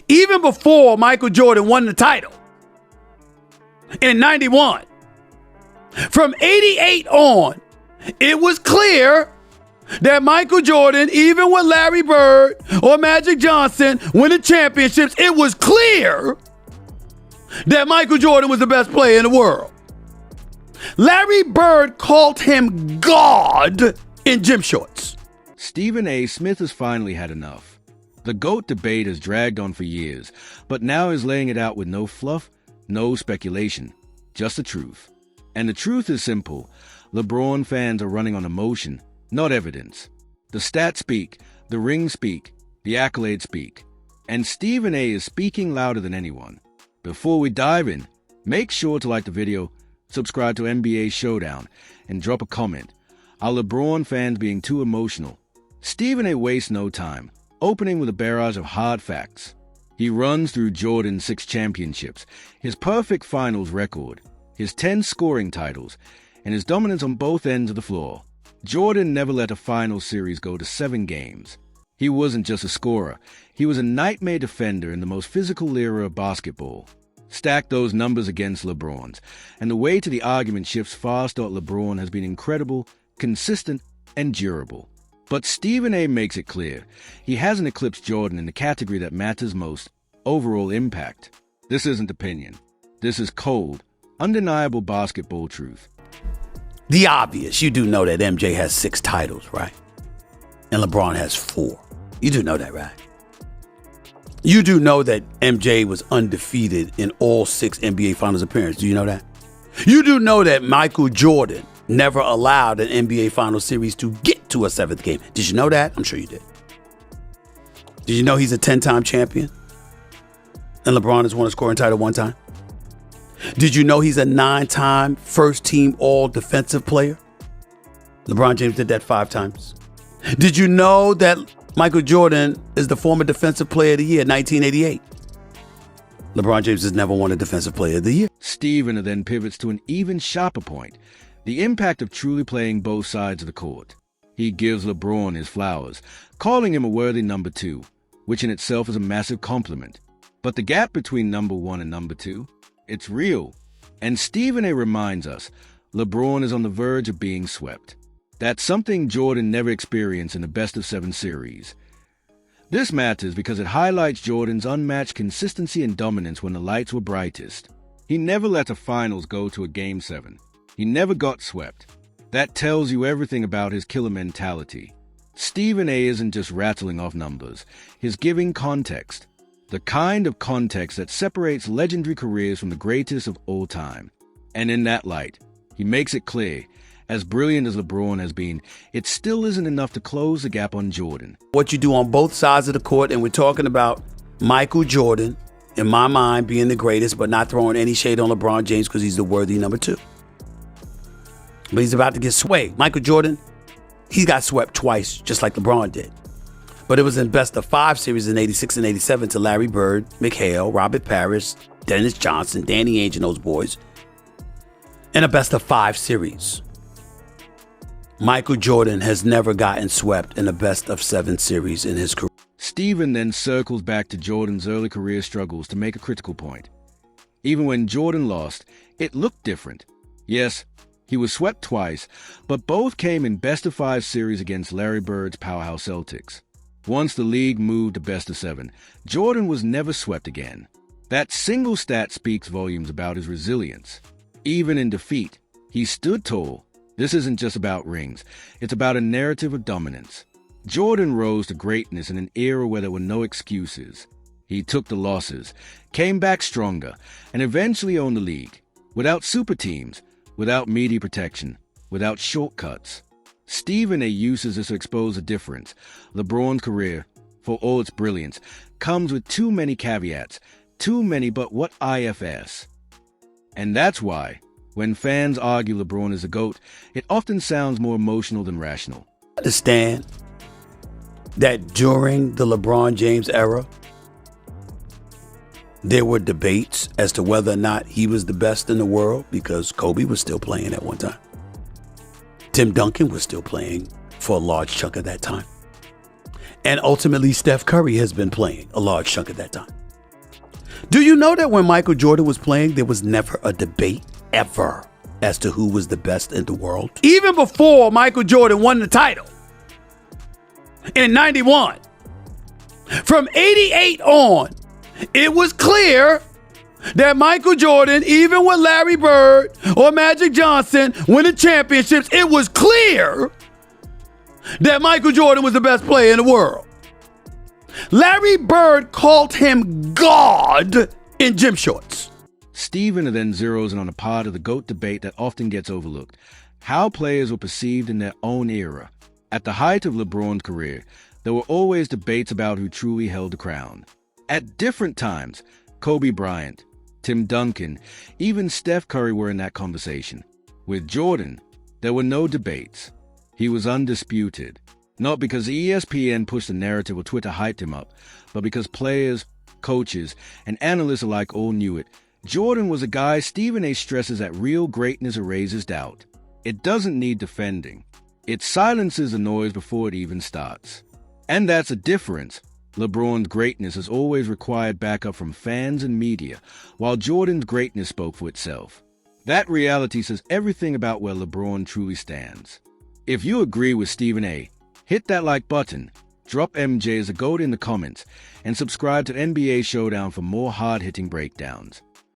even before Michael Jordan won the title in 91. From 88 on, it was clear that Michael Jordan, even with Larry Bird or Magic Johnson winning championships, it was clear that Michael Jordan was the best player in the world. Larry Bird called him God in gym shorts. Stephen A. Smith has finally had enough. The GOAT debate has dragged on for years, but now is laying it out with no fluff, no speculation, just the truth. And the truth is simple. LeBron fans are running on emotion, not evidence. The stats speak, the rings speak, the accolades speak. And Stephen A. is speaking louder than anyone. Before we dive in, make sure to like the video, subscribe to NBA Showdown, and drop a comment. Are LeBron fans being too emotional? Stephen A. wastes no time, opening with a barrage of hard facts. He runs through Jordan's 6 championships, his perfect finals record, his 10 scoring titles, and his dominance on both ends of the floor. Jordan never let a final series go to 7 games. He wasn't just a scorer. He was a nightmare defender in the most physical era of basketball. Stack those numbers against LeBron's, and the way to the argument shifts fast. LeBron has been incredible, consistent, and durable. But Stephen A. makes it clear he hasn't eclipsed Jordan in the category that matters most, overall impact. This isn't opinion. This is cold, undeniable basketball truth. The obvious. You do know that MJ has 6 titles, right? And LeBron has 4. You do know that, right? You do know that MJ was undefeated in all 6 NBA Finals appearances. Do you know that? You do know that Michael Jordan never allowed an NBA Finals series to get to a 7th game. Did you know that? I'm sure you did. Did you know he's a 10-time champion? And LeBron has won a scoring title 1 time? Did you know he's a 9-time first-team all-defensive player? LeBron James did that 5 times. Did you know that Michael Jordan is the former Defensive Player of the Year, 1988? LeBron James has never won a Defensive Player of the Year. Stephen then pivots to an even sharper point, the impact of truly playing both sides of the court. He gives LeBron his flowers, calling him a worthy number 2, which in itself is a massive compliment. But the gap between number 1 and number 2, it's real. And Stephen A. reminds us, LeBron is on the verge of being swept. That's something Jordan never experienced in the best-of-7 series. This matters because it highlights Jordan's unmatched consistency and dominance when the lights were brightest. He never let a finals go to a Game 7. He never got swept. That tells you everything about his killer mentality. Stephen A. isn't just rattling off numbers. He's giving context. The kind of context that separates legendary careers from the greatest of all time. And in that light, he makes it clear, as brilliant as LeBron has been, it still isn't enough to close the gap on Jordan. What you do on both sides of the court, and we're talking about Michael Jordan, in my mind, being the greatest, but not throwing any shade on LeBron James because he's the worthy number 2. But he's about to get swayed. Michael Jordan, he got swept twice, just like LeBron did. But it was in best-of-5 series in 86 and 87 to Larry Bird, McHale, Robert Parrish, Dennis Johnson, Danny Ainge, and those boys. In a best-of-5 series. Michael Jordan has never gotten swept in a best-of-7 series in his career. Stephen then circles back to Jordan's early career struggles to make a critical point. Even when Jordan lost, it looked different. Yes, he was swept twice, but both came in best-of-5 series against Larry Bird's powerhouse Celtics. Once the league moved to best-of-7, Jordan was never swept again. That single stat speaks volumes about his resilience. Even in defeat, he stood tall. This isn't just about rings. It's about a narrative of dominance. Jordan rose to greatness in an era where there were no excuses. He took the losses, came back stronger, and eventually owned the league. Without super teams, without media protection, without shortcuts. Stephen A. uses this to expose the difference. LeBron's career, for all its brilliance, comes with too many caveats. Too many but what IFS. And that's why, when fans argue LeBron is a GOAT, it often sounds more emotional than rational. Understand that during the LeBron James era, there were debates as to whether or not he was the best in the world because Kobe was still playing at one time. Tim Duncan was still playing for a large chunk of that time. And ultimately, Steph Curry has been playing a large chunk of that time. Do you know that when Michael Jordan was playing, there was never a debate ever as to who was the best in the world? Even before Michael Jordan won the title in 91. From 88 on, it was clear that Michael Jordan, even with Larry Bird or Magic Johnson winning championships, it was clear that Michael Jordan was the best player in the world. Larry Bird called him God in gym shorts. Stephen then zeroes in on a part of the GOAT debate that often gets overlooked: how players were perceived in their own era. At the height of LeBron's career, there were always debates about who truly held the crown. At different times, Kobe Bryant, Tim Duncan, even Steph Curry were in that conversation. With Jordan, there were no debates. He was undisputed. Not because ESPN pushed the narrative or Twitter hyped him up, but because players, coaches, and analysts alike all knew it. Jordan was a guy Stephen A. stresses that real greatness erases doubt. It doesn't need defending. It silences the noise before it even starts. And that's a difference. LeBron's greatness has always required backup from fans and media, while Jordan's greatness spoke for itself. That reality says everything about where LeBron truly stands. If you agree with Stephen A., hit that like button, drop MJ as a GOAT in the comments, and subscribe to NBA Showdown for more hard-hitting breakdowns.